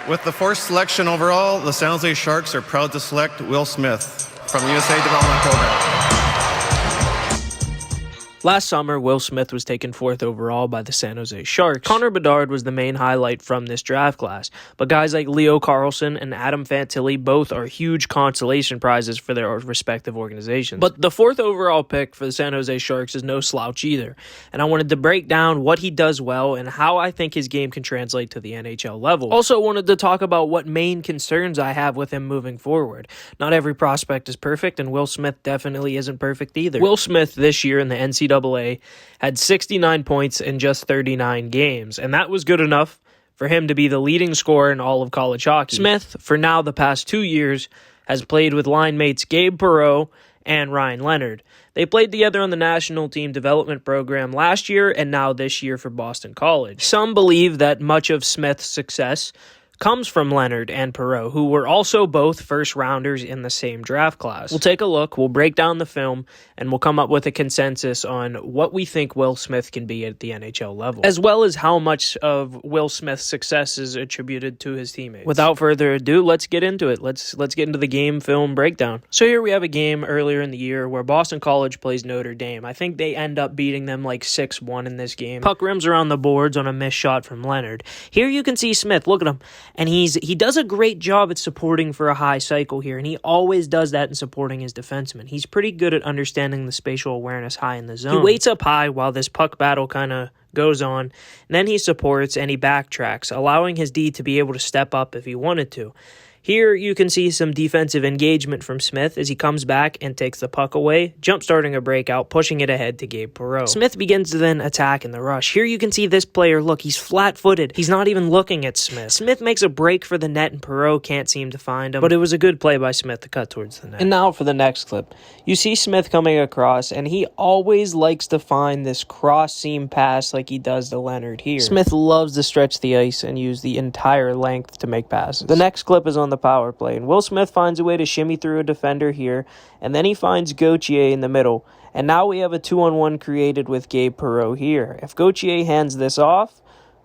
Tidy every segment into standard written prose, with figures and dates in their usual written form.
With the fourth selection overall, the San Jose Sharks are proud to select Will Smith from the USA Development Program. Last summer, Will Smith was taken 4th overall by the San Jose Sharks. Connor Bedard was the main highlight from this draft class, but guys like Leo Carlsson and Adam Fantilli both are huge consolation prizes for their respective organizations. But the 4th overall pick for the San Jose Sharks is no slouch either, and I wanted to break down what he does well and how I think his game can translate to the NHL level. Also wanted to talk about what main concerns I have with him moving forward. Not every prospect is perfect, and Will Smith definitely isn't perfect either. Will Smith this year in the NCAA had 69 points in just 39 games, and that was good enough for him to be the leading scorer in all of college hockey. Smith, for now the past 2 years, has played with line mates Gabe Perreault and Ryan Leonard. They played together on the national team development program last year and now this year for Boston College. Some believe that much of Smith's success comes from Leonard and Perreault, who were also both first-rounders in the same draft class. We'll take a look, we'll break down the film, and we'll come up with a consensus on what we think Will Smith can be at the NHL level, as well as how much of Will Smith's success is attributed to his teammates. Without further ado, let's get into it. Let's get into the game film breakdown. So here we have a game earlier in the year where Boston College plays Notre Dame. I think they end up beating them like 6-1 in this game. Puck rims around the boards on a missed shot from Leonard. Here you can see Smith, look at him. And he does a great job at supporting for a high cycle here, and he always does that in supporting his defenseman. He's pretty good at understanding the spatial awareness high in the zone. He waits up high while this puck battle kind of goes on, and then he supports and he backtracks, allowing his D to be able to step up if he wanted to. Here you can see some defensive engagement from Smith as he comes back and takes the puck away, jump-starting a breakout, pushing it ahead to Gabe Perreault. Smith begins to then attack in the rush. Here you can see this player, look, he's flat-footed. He's not even looking at Smith. Smith makes a break for the net and Perreault can't seem to find him, but it was a good play by Smith to cut towards the net. And now for the next clip. You see Smith coming across, and he always likes to find this cross-seam pass like he does to Leonard here. Smith loves to stretch the ice and use the entire length to make passes. The next clip is on the power play, and Will Smith finds a way to shimmy through a defender here, and then he finds Gauthier in the middle, and now we have a 2-on-1 created with Gabe Perreault here. If Gauthier hands this off,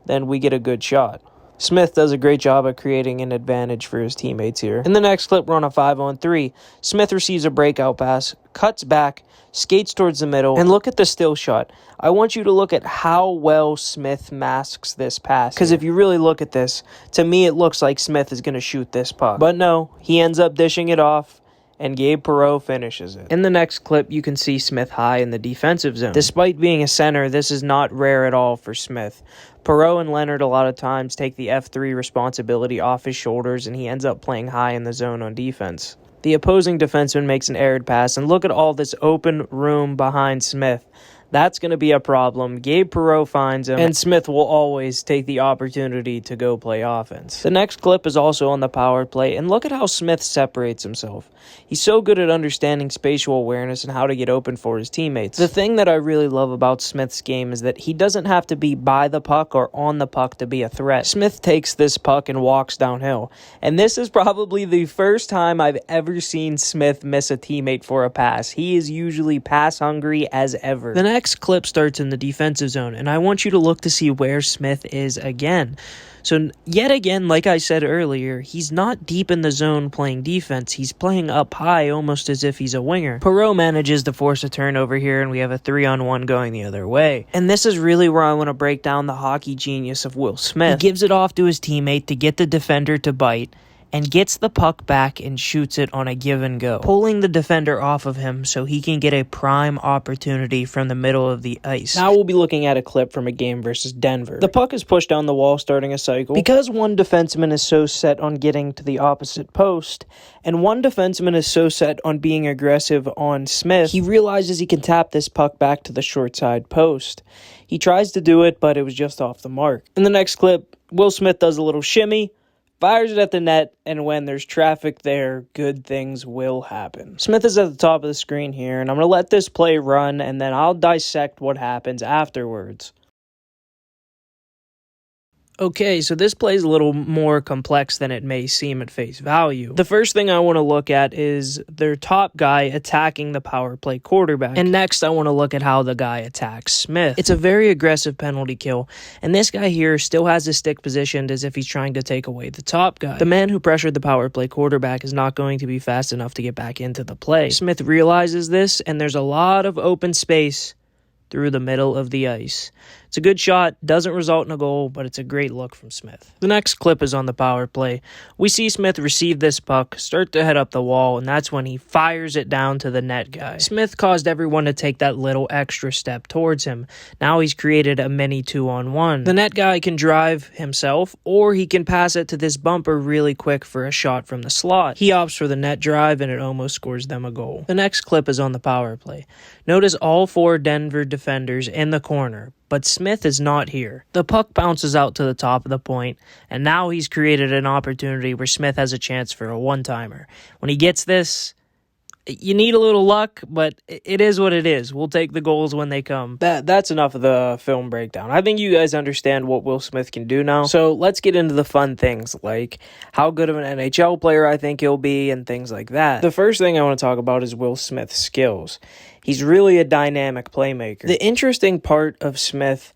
then we get a good shot. Smith does a great job at creating an advantage for his teammates here. In the next clip, we're on a 5-on-3. Smith receives a breakout pass, cuts back, skates towards the middle, and look at the still shot. I want you to look at how well Smith masks this pass, because if you really look at this, to me it looks like Smith is going to shoot this puck. But no, he ends up dishing it off, and Gabe Perreault finishes it. In the next clip, you can see Smith high in the defensive zone. Despite being a center, this is not rare at all for Smith. Perreault and Leonard a lot of times take the F3 responsibility off his shoulders, and he ends up playing high in the zone on defense. The opposing defenseman makes an errant pass, and look at all this open room behind Smith. That's going to be a problem. Gabe Perreault finds him, and Smith will always take the opportunity to go play offense. The next clip is also on the power play, and look at how Smith separates himself. He's so good at understanding spatial awareness and how to get open for his teammates. The thing that I really love about Smith's game is that he doesn't have to be by the puck or on the puck to be a threat. Smith takes this puck and walks downhill, and this is probably the first time I've ever seen Smith miss a teammate for a pass. He is usually pass hungry as ever. The next clip starts in the defensive zone, and I want you to look to see where Smith is again. So yet again, like I said earlier, he's not deep in the zone playing defense. He's playing up high almost as if he's a winger. Perreault manages to force a turnover here, and we have a 3-on-1 going the other way. And this is really where I want to break down the hockey genius of Will Smith. He gives it off to his teammate to get the defender to bite, and gets the puck back and shoots it on a give and go, pulling the defender off of him so he can get a prime opportunity from the middle of the ice. Now we'll be looking at a clip from a game versus Denver. The puck is pushed down the wall, starting a cycle. Because one defenseman is so set on getting to the opposite post, and one defenseman is so set on being aggressive on Smith, he realizes he can tap this puck back to the short side post. He tries to do it, but it was just off the mark. In the next clip, Will Smith does a little shimmy, fires it at the net, and when there's traffic there, good things will happen. Smith is at the top of the screen here, and I'm going to let this play run, and then I'll dissect what happens afterwards. Okay, so this play is a little more complex than it may seem at face value. The first thing I want to look at is their top guy attacking the power play quarterback. And next, I want to look at how the guy attacks Smith. It's a very aggressive penalty kill, and this guy here still has his stick positioned as if he's trying to take away the top guy. The man who pressured the power play quarterback is not going to be fast enough to get back into the play. Smith realizes this, and there's a lot of open space through the middle of the ice. It's a good shot, doesn't result in a goal, but it's a great look from Smith. The next clip is on the power play. We see Smith receive this puck, start to head up the wall, and that's when he fires it down to the net guy. Smith caused everyone to take that little extra step towards him. Now he's created a mini 2-on-1. The net guy can drive himself, or he can pass it to this bumper really quick for a shot from the slot. He opts for the net drive, and it almost scores them a goal. The next clip is on the power play. Notice all 4 Denver defenders in the corner, but Smith is not here. The puck bounces out to the top of the point, and now he's created an opportunity where Smith has a chance for a one-timer. When he gets this, you need a little luck, but it is what it is. We'll take the goals when they come. That's enough of the film breakdown. I think you guys understand what Will Smith can do now. So let's get into the fun things, like how good of an NHL player I think he'll be and things like that. The first thing I want to talk about is Will Smith's skills. He's really a dynamic playmaker. The interesting part of Smith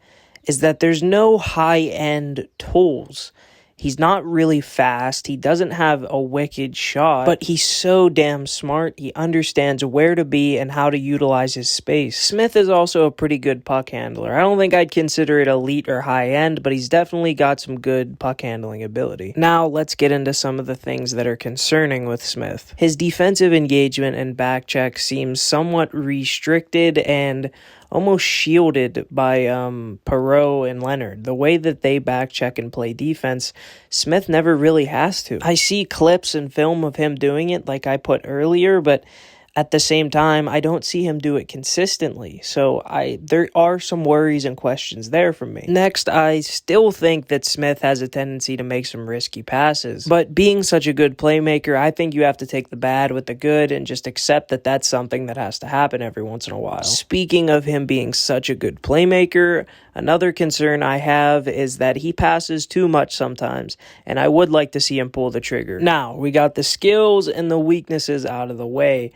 is that there's no high-end tools. He's not really fast. He doesn't have a wicked shot, but he's so damn smart. He understands where to be and how to utilize his space. Smith is also a pretty good puck handler. I don't think I'd consider it elite or high end, but he's definitely got some good puck handling ability. Now let's get into some of the things that are concerning with Smith. His defensive engagement and back check seems somewhat restricted and almost shielded by Perreault and Leonard. The way that they back check and play defense, Smith never really has to. I see clips and film of him doing it like I put earlier, but at the same time, I don't see him do it consistently. So there are some worries and questions there for me. Next, I still think that Smith has a tendency to make some risky passes. But being such a good playmaker, I think you have to take the bad with the good and just accept that that's something that has to happen every once in a while. Speaking of him being such a good playmaker, another concern I have is that he passes too much sometimes, and I would like to see him pull the trigger. Now, we got the skills and the weaknesses out of the way.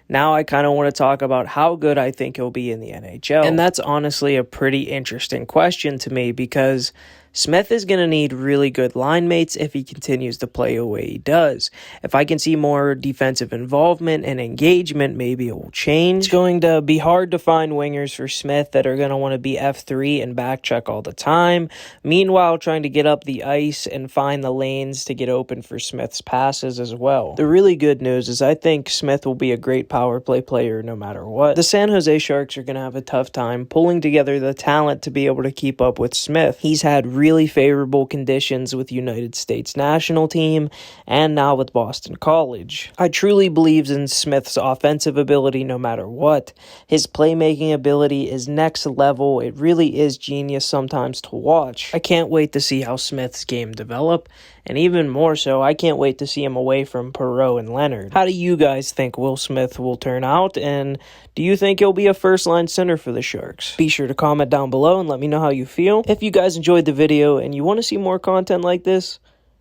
Now I kind of want to talk about how good I think he'll be in the NHL. And that's honestly a pretty interesting question to me because Smith is going to need really good line mates if he continues to play the way he does. If I can see more defensive involvement and engagement, maybe it will change. It's going to be hard to find wingers for Smith that are going to want to be F3 and back check all the time. Meanwhile, trying to get up the ice and find the lanes to get open for Smith's passes as well. The really good news is I think Smith will be a great power play player no matter what. The San Jose Sharks are going to have a tough time pulling together the talent to be able to keep up with Smith. He's had really favorable conditions with United States national team and now with Boston College. I truly believe in Smith's offensive ability no matter what. His playmaking ability is next level. It really is genius sometimes to watch. I can't wait to see how Smith's game develop, and even more so, I can't wait to see him away from Perreault and Leonard. How do you guys think Will Smith will turn out, and do you think he'll be a first-line center for the Sharks? Be sure to comment down below and let me know how you feel. If you guys enjoyed the video and you want to see more content like this,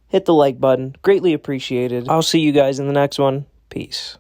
hit the like button. Greatly appreciated. I'll see you guys in the next one. Peace.